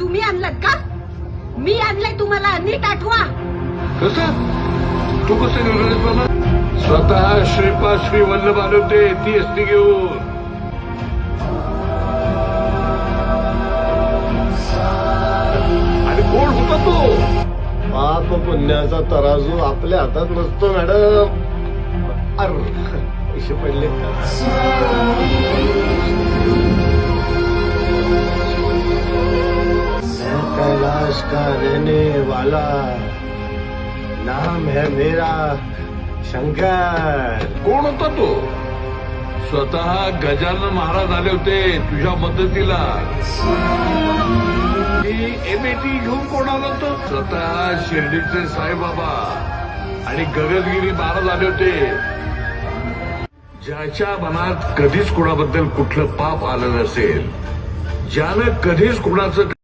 तुम्ही आणलं का? मी आणलंय तुम्हाला, नीट आठवा. कसं तू कसं निर्णय मला? स्वतः श्रीपाद श्री वल्लभ आले होते ती असती घेऊन. आणि कोण होता तो? पाप पुण्याचा तराजू आपल्या हातात नसतो मॅडम. अरे पैसे पडले. मैं कैलाश का रहने वाला, नाम है मेरा शंकर. कोण होता तो? स्वतः गजानन महाराज आले होते तुझ्या मदतीला. एमएटी घेऊन कोण आलं होतं? स्वतः शिर्डीचे साईबाबा आणि गगनगिरी महाराज आले होते. ज्याच्या मनात कधीच कोणाबद्दल कुठलं पाप आलं नसेल, ज्यानं कधीच कोणाचं